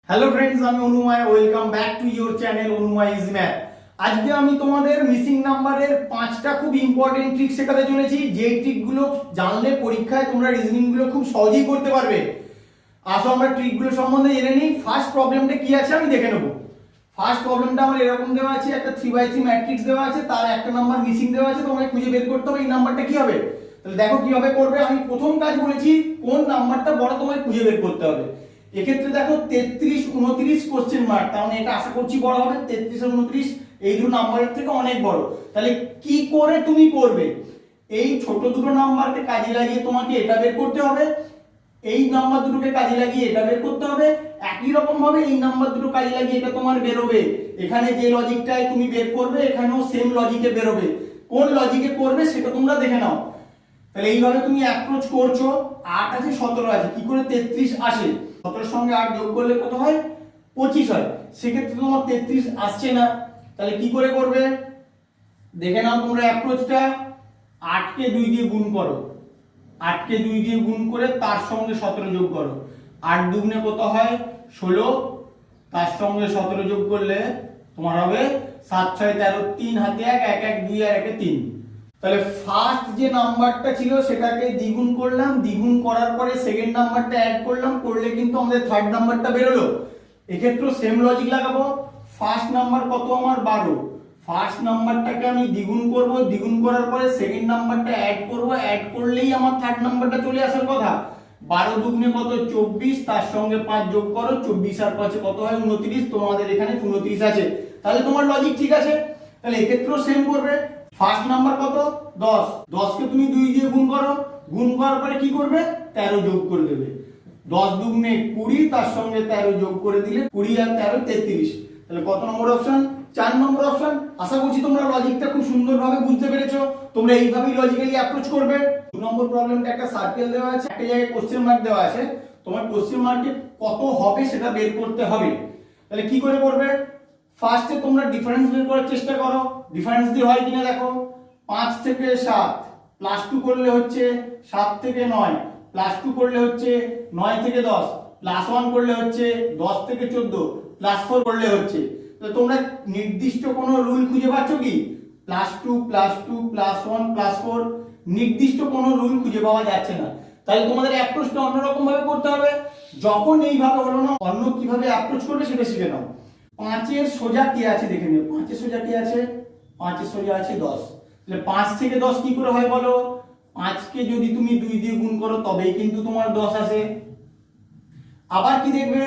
Hello friends, আমি Anumoy. Welcome back to your channel Anumoy is math. আজকে আমি তোমাদের মিসিং নাম্বারের 5টা খুব ইম্পর্টেন্ট ট্রিক শেখাতে চলেছি, যে ট্রিকগুলো জানলে পরীক্ষায় তোমরা রিজনিংগুলো খুব সহজেই করতে পারবে। আসো আমরা ট্রিকগুলো সম্বন্ধে জেনে নিই। ফার্স্ট প্রবলেমটা কি আছে আমি দেখে নেবো। ফার্স্ট প্রবলেমটা আমার এরকম দেওয়া আছে, একটা 3/3 ম্যাট্রিক্স দেওয়া আছে, তার একটা নাম্বার মিসিং দেওয়া আছে, তোমাকে খুঁজে বের করতে হবে এই নাম্বারটা কি হবে। তাহলে দেখো কিভাবে করবে। আমি প্রথম কাজ বলেছি কোন নাম্বারটা বড় তোমায় খুঁজে বের করতে হবে। এক্ষেত্রে দেখো 33, 29 কোশ্চেন মার্ক, তার মানে এটা আশা করছি বড় হবে। 33 আর 29 এই দুটো নাম্বারের থেকে অনেক বড়। তাহলে কি করে তুমি করবে? এই ছোট দুটো নাম্বারকে কাজে লাগিয়ে তোমাকে এটা বের করতে হবে, এই নাম্বার দুটোকে কাজে লাগিয়ে এটা বের করতে হবে। একই রকম ভাবে এই নাম্বার দুটো কাজে লাগিয়ে এটা তোমার বেরোবে। এখানে যে লজিকটায় তুমি বের করবে এখানেও সেম লজিকে বেরোবে। কোন লজিকে করবে সেটা তোমরা দেখে নাও। তাহলে এইভাবে তুমি অ্যাপ্রোচ করছো। 8 আছে, 17 আছে, কি করে 33 আসে? 17 সঙ্গে 8 যোগ করলে কত হয়? 25 হয়। সেক্ষেত্রে তোমার 33 আসছে না। তাহলে কি করে করবে দেখে নাও তোমরা অ্যাপ্রোচটা। 8 কে 2 দিয়ে গুণ করো, 8 কে 2 দিয়ে গুণ করে তার সঙ্গে 17 যোগ করো। 8 দুগুণে কত হয়? 16, তার সঙ্গে 17 যোগ করলে তোমার হবে 7 6 13, 3 হাতে 1, 1 1 2 আর 1 3। তাহলে ফার্স্ট যে নাম্বারটা ছিল সেটাকে দ্বিগুণ করলাম, দ্বিগুণ করার পরে সেকেন্ড নাম্বারটা অ্যাড করলাম, করলে কিন্তু আমাদের থার্ড নাম্বারটা বেরোলো। এক্ষেত্রে সেম লজিক লাগাবো। ফার্স্ট নাম্বার কত আমার? 12। ফার্স্ট নাম্বারটাকে আমি দ্বিগুণ করব, দ্বিগুণ করার পরে সেকেন্ড নাম্বারটা অ্যাড করব, অ্যাড করলেই আমার থার্ড নাম্বারটা চলে আসার কথা। 12 দুগুণে কত? 24, তার সঙ্গে 5 যোগ করো, 24 আর 5 কত হয়? 29। তোমাদের এখানে 29 আছে। তাহলে তোমার লজিক ঠিক আছে। তাহলে এক্ষেত্রেও সেম করবে। ফার্স্ট নাম্বার কত? 10। 10 কে তুমি 2 দিয়ে গুণ করো, গুণ করার পরে কি করবে? 13 যোগ করে দেবে। 10 দুগুণে 20, তার সঙ্গে 13 যোগ করে দিলে 20 আর 13 33। তাহলে কত নম্বর অপশন? 4 নম্বর অপশন। আশা করছি তোমরা লজিকটা খুব সুন্দরভাবে বুঝতে পেরেছো। তোমরা এইভাবেই লজিক্যালি অ্যাপ্রোচ করবে। 2 নম্বর প্রবলেমটা একটা সার্কেল দেওয়া আছে, একটা জায়গায় কোশ্চেন মার্ক দেওয়া আছে। তোমার কোশ্চেন মার্কে কত হবে সেটা বের করতে হবে। তাহলে কি করে করবে? ফার্স্টে তোমরা ডিফারেন্স বের করার চেষ্টা করো। ডিফারেন্স দিয়ে হয় কিনা দেখো। 5 থেকে 7 প্লাস 2 করলে হচ্ছে 7 থেকে 9, প্লাস 2 করলে হচ্ছে 9 থেকে 10, প্লাস 1 করলে হচ্ছে 10 থেকে 14, প্লাস 4 করলে হচ্ছে। তো তোমরা নির্দিষ্ট কোনো রুল খুঁজে পাচ্ছ কি? প্লাস 2 প্লাস 2 প্লাস 1 প্লাস 4, নির্দিষ্ট কোনো রুল খুঁজে পাওয়া যাচ্ছে না। তাহলে তোমাদের অ্যাপ্রোচটা অন্যরকম ভাবে করতে হবে। যখন এইভাবে হলো না, অন্য কিভাবে অ্যাপ্রোচ করবে সেটা শিখে নাও। 5 এর সোজা কি আছে দেখে নিও। 5 এর সোজা কি আছে? 5 এর সোজা আছে 10। তাহলে 5 থেকে 10 কি করে হয় বলো? 5 কে যদি তুমি 2 দিয়ে গুণ করো তবেই কিন্তু তোমার 10 আসে। আবার কি দেখবে?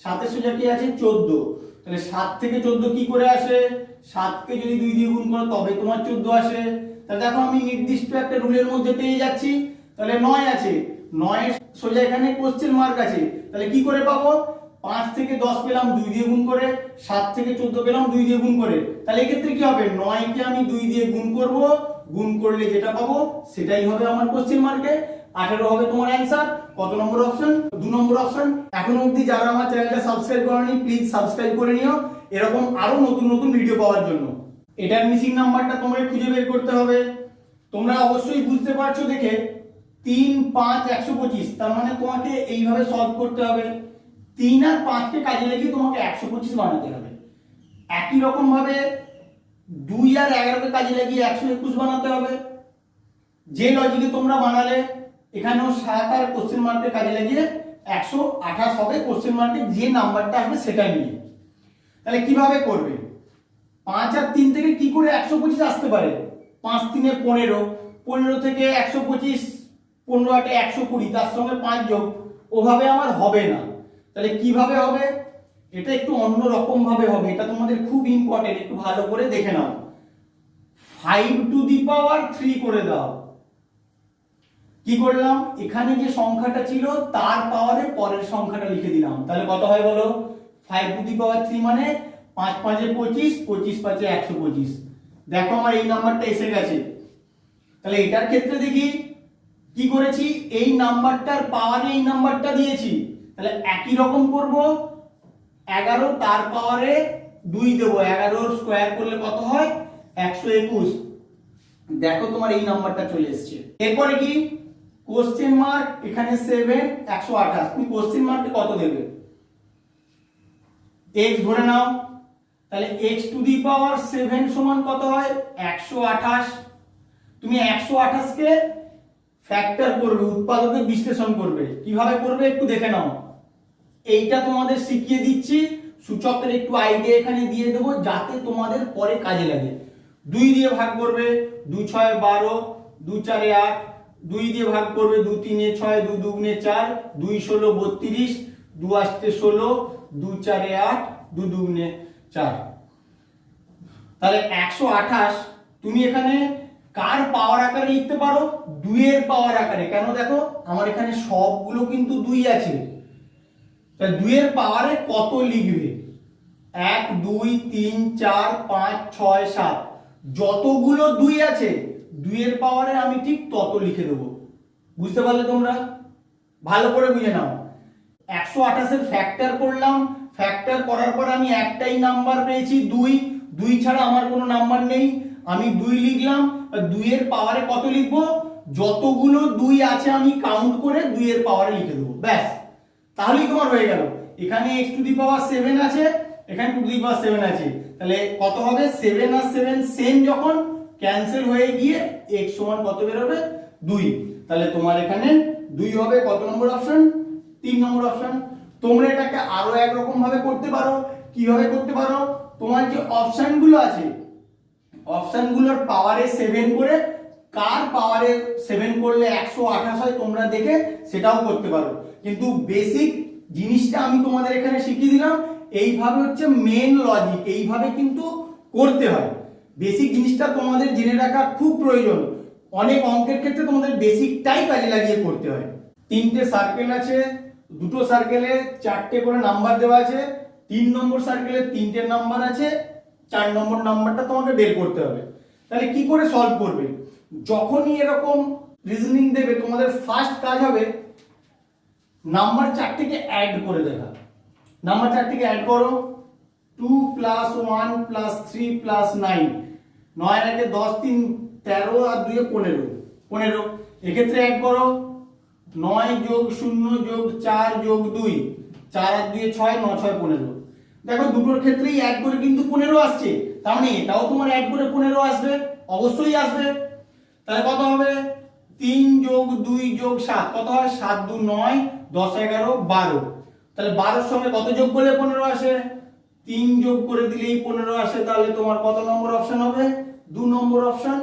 7 এর সোজা কি আছে? 14। তাহলে 7 থেকে 14 কি করে আসে? 7 কে যদি 2 দিয়ে গুণ করো তবে তোমার 14 আসে। তাহলে দেখো আমি নির্দিষ্ট একটা রুলের মধ্যে পেয়ে যাচ্ছি। তাহলে 9 আছে, 9 এর সোজা এখানে কোশ্চেন মার্ক আছে। তাহলে কি করে পাবো? 5 থেকে 10 পেলাম 2 দিয়ে গুণ করে, 7 থেকে 14 পেলাম 2 দিয়ে গুণ করে। তাহলে এক্ষেত্রে কি হবে? 9 কে আমি 2 দিয়ে গুণ করব, গুণ করলে যেটা পাবো সেটাই হবে আমার কোশ্চেন মার্কে। 18 হবে তোমার অ্যানসার। কত নম্বর অপশন? 2 নম্বর অপশন। এখন অবধি যারা আমার চ্যানেলটা সাবস্ক্রাইব করনি প্লিজ সাবস্ক্রাইব করে নিও, এরকম আরো নতুন নতুন ভিডিও পাওয়ার জন্য। এটার মিসিং নাম্বারটা তোমাকে খুঁজে বের করতে হবে। তোমরা অবশ্যই বুঝতে পারছো দেখে 3 5 125, তার মানে তোমাকে এইভাবে সলভ করতে হবে। 3 আর 5 কে কাজে লাগিয়ে তোমাকে 125 বানাতে হবে। একই রকম ভাবে 2 আর 11 কে কাজে লাগিয়ে 121 বানাতে হবে। যে লজিকে তোমরা বানালে এখানেও 7 আর কোশ্চেন মার্কের কাজে লাগিয়ে 128 হবে। কোশ্চেন মার্কে যে নাম্বারটা আসবে সেটা নিয়ে। তাহলে কিভাবে করবে? 5 আর 3 থেকে কি করে 125 আসতে পারে? 5 3 15, 15 থেকে 125, 15 8 120, তার সঙ্গে 5 যোগ। ওভাবে আমার হবে না। তাহলে কিভাবে হবে? এটা একটু অন্য রকম ভাবে হবে। এটা তোমাদের খুব ইম্পর্টেন্ট, একটু ভালো করে দেখে নাও। 5 টু দি পাওয়ার 3 করে দাও। কি করলাম? এখানে যে সংখ্যাটা ছিল তার পাওয়ারে পরের সংখ্যাটা লিখে দিলাম। তাহলে কত হয় বলো? 5 টু দি পাওয়ার 3 মানে 5 5 এ 25, 25 5 এ 125। দেখো আমার এই নাম্বারটা এসে গেছে। তাহলে এটার ক্ষেত্রে দেখি কি করেছি, এই নাম্বারটার পাওয়ারে এই নাম্বারটা দিয়েছি। তাহলে একই রকম করব। 11 তার পাওয়ারে 2 দেব, 11 স্কয়ার করলে কত হয়? 121। দেখো তোমার এই নাম্বারটা চলে এসেছে। এরপরে কি? কোশ্চেন মার্ক এখানে 7, 128। তুমি কোশ্চেন মার্কে কত দেবে? x ধরে নাও, তাহলে x টু দি পাওয়ার 7 সমান কত হয় 128। তুমি 128 কে ফ্যাক্টর করবে, উৎপাদকে বিশ্লেষণ করবে। কিভাবে করবে একটু দেখে নাও। এইটা তোমাদের শিখিয়ে দিচ্ছি, সূচকের একটু আইডিয়া এখানে দিয়ে দেবো যাতে তোমাদের পরে কাজে লাগে। 2 দিয়ে ভাগ করবে, 2 6 12, 2 4 8, 2 দিয়ে ভাগ করবে, 2 3 6, 2 2 4, 2 16 32, 2 8 16, 2 4 8, 2 2 4। তাহলে 128 তুমি এখানে কার পাওয়ার আকারে লিখতে পারো, 2 এর পাওয়ার আকারে। কেন দেখো আমার এখানে সবগুলো কিন্তু 2 আছে, তাহলে 2 এর পাওয়ারে কত লিখবে, 1 2 3 4 5 6 7, যতগুলো 2 আছে 2 এর পাওয়ারে আমি ঠিক তত লিখে দেবো। বুঝতে পারলে তোমরা? ভালো করে বুঝে নাও। 128 এর ফ্যাক্টর করলাম, ফ্যাক্টর করার পর আমি একটাই নাম্বার পেয়েছি 2, 2 ছাড়া আমার কোনো নাম্বার নেই, আমি 2 লিখলাম। 2 এর পাওয়ারে কত লিখবো, যতগুলো 2 আছে আমি কাউন্ট করে 2 এর পাওয়ারে লিখে দেবো, ব্যাস। তাহলেই তোমার হয়ে গেল। এখানে x টু দি পাওয়ার 7 আছে, এখানে 2 টু দি পাওয়ার 7 আছে, তাহলে কত হবে 7 আর 7 সেম যখন ক্যান্সেল হয়ে গিয়ে x সমান কত বের হবে 2। তাহলে তোমার এখানে 2 হবে কত নম্বর অপশন, 3 নম্বর অপশন। তোমরা এটাকে আরো এক রকম ভাবে করতে পারো। কিভাবে করতে পারো, তোমার যে অপশনগুলো আছে অপশনগুলোর পাওয়ারে 7 করে কার পাওয়ারে 7 করলে 128 হয় তোমরা দেখে সেটাও করতে পারো। কিন্তু বেসিক জিনিসটা আমি তোমাদের এখানে শিখিয়ে দিলাম, এইভাবে হচ্ছে মেন লজিক, এইভাবে কিন্তু করতে হয়। বেসিক জিনিসটা তোমাদের জেনে রাখা খুব প্রয়োজন। অনেক অঙ্কের ক্ষেত্রে তোমাদের বেসিকটাই কাজে লাগিয়ে করতে হয়। 3টে সার্কেল আছে, 2টো সার্কেলে 4টে করে নাম্বার দেওয়া আছে, 3 নম্বর সার্কেলে 3টে নাম্বার আছে, 4 নম্বর নাম্বারটা তোমাকে বের করতে হবে। তাহলে কি করে সলভ করবে, যখনই এরকম রিজনিং দেবে তোমাদের ফার্স্ট কাজ হবে নাম্বার 4টিকে অ্যাড করে দেখা। নাম্বার 4টিকে অ্যাড করো, 2 + 1 + 3 + 9, 9 এর 10 3 13 আর 2 15, 15 এক্ষেত্রে অ্যাড করো 9 + 0 + 4 + 2, 4 আর 2 6, 9 6 15। দেখো দুটোর ক্ষেত্রেই অ্যাড করে কিন্তু 15 আসছে, তার মানে এটাও তোমার অ্যাড করে 15 আসবে, অবশ্যই আসবে। তাহলে কত হবে 3 + 2 + 7, কত হয় 7 2 9 10 11 12। তাহলে 12 এর সঙ্গে কত যোগ করলে 15 আসে, 3 যোগ করে দিলেই 15 আসে। তাহলে তোমার কত নম্বর অপশন হবে, 2 নম্বর অপশন।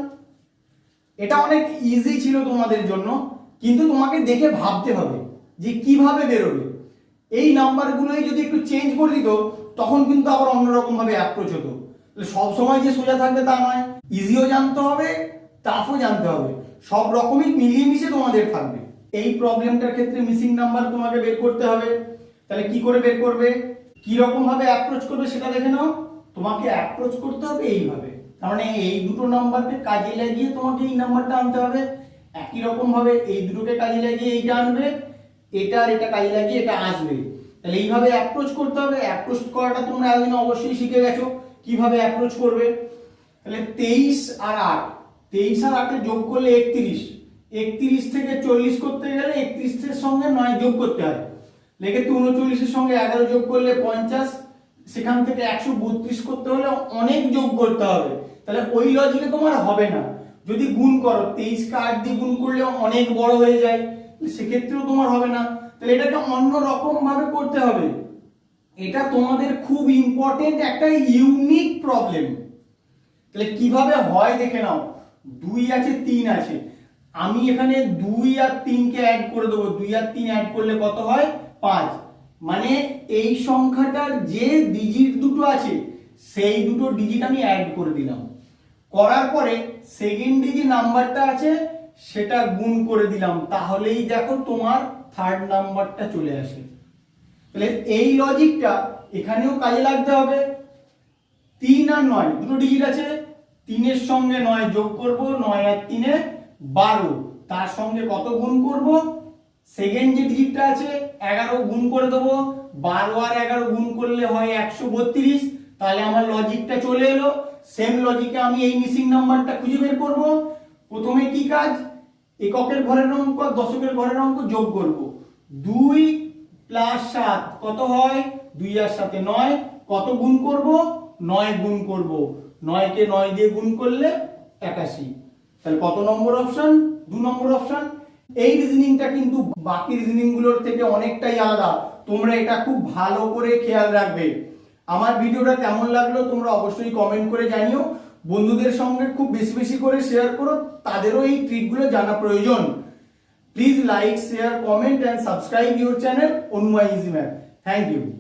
এটা অনেক ইজি ছিল তোমাদের জন্য, কিন্তু তোমাকে দেখে ভাবতে হবে যে কিভাবে বেরোবে। এই নাম্বারগুলোই যদি একটু চেঞ্জ করে দিত তখন কিন্তু আবার অন্যরকম ভাবে অ্যাপ্রোচ হতো। সব সময় যে সোজা থাকবে তা নয়, ইজিও জানতে হবে, টাফও জানতে হবে, সব রকমই মিলিয়ে মিশে তোমাদের থাকবে। এই প্রবলেমটার ক্ষেত্রে মিসিং নাম্বার তোমাকে বের করতে হবে। তাহলে কি করে বের করবে, কি রকম ভাবে অ্যাপ্রোচ করবে সেটা দেখে নাও। তোমাকে অ্যাপ্রোচ করতে হবে এইভাবে, তার মানে এই দুটো নাম্বারকে কাজে লাগিয়ে তোমাকে এই নাম্বারটা আনতে হবে। একই রকম ভাবে এই দুটোকে কাজে লাগিয়ে এইটা আনবে, এটা আর এটা কাজে লাগিয়ে এটা আসবে। তাহলে এইভাবে অ্যাপ্রোচ করতে হবে। অ্যাপ্রোচ করাটা তোমরা এতদিন অবশ্যই শিখে গেছো কিভাবে অ্যাপ্রোচ করবে। তাহলে 23 আর 8, 23 আর 8 যোগ করলে 31, 31 থেকে 40 করতে গেলে 31 এর সঙ্গে 9 যোগ করতে হয়, লেগে 39 এর সঙ্গে 11 যোগ করলে 50, সেখান থেকে 132 করতে হলে অনেক যোগ করতে হবে। তাহলে ওই লজিকে তোমার হবে না। যদি গুণ করো 23 কে 8 দিয়ে গুণ করলে অনেক বড় হয়ে যায়, সেক্ষেত্রেও তোমার হবে না। তাহলে এটাকে অন্য রকম ভাবে করতে হবে। এটা তোমাদের খুব ইম্পর্টেন্ট একটা ইউনিক প্রবলেম। তাহলে কিভাবে হয় দেখে নাও। 2 আছে 3 আছে, আমি এখানে 2 আর 3 কে অ্যাড করে দেবো। 2 আর 3 অ্যাড করলে কত হয় 5, মানে এই সংখ্যাটার যে ডিজিট দুটো আছে সেই দুটো ডিজিট আমি অ্যাড করে দিলাম। করার পরে সেকেন্ড যে নাম্বারটা আছে সেটা গুণ করে দিলাম, তাহলেই দেখো তোমার থার্ড নাম্বারটা চলে আসে। তাহলে এই লজিকটা এখানেও কাজে লাগতে হবে। 3 আর 9 দুটো ডিজিট আছে, 3 এর সঙ্গে 9 যোগ করব, 9 আর 3 এ 12, তার সঙ্গে কত গুণ করব, সেকেন্ড যে ডিজিটটা আছে 11 গুণ করে দেবো। 12 আর 11 গুণ করলে হয় 132। তাহলে আমার লজিকটা চলে এলো। সেম লজিকে আমি এই মিসিং নাম্বারটা খুঁজে বের করব। প্রথমে কি কাজ, এককের ঘরের অঙ্ক আর দশকের ঘরের অঙ্ক যোগ করব। 2 + 7 কত হয়, 2 আর 7 9, কত গুণ করব, 9 গুণ করব, 9 কে 9 দিয়ে গুণ করলে 81। তাহলে কত নম্বর অপশন? 2 নম্বর অপশন। এই রিজনিংটা কিন্তু বাকি রিজনিং গুলোর থেকে অনেকটাই আলাদা, তোমরা এটা খুব ভালো করে খেয়াল রাখবে। আমার ভিডিওটা কেমন লাগলো তোমরা অবশ্যই কমেন্ট করে জানিও, বন্ধুদের সঙ্গে খুব বেশি বেশি করে শেয়ার করো, তাদেরও এই ট্রিকগুলো জানা প্রয়োজন। Please like, share, comment and subscribe your channel Onuma Easy Math. Thank you.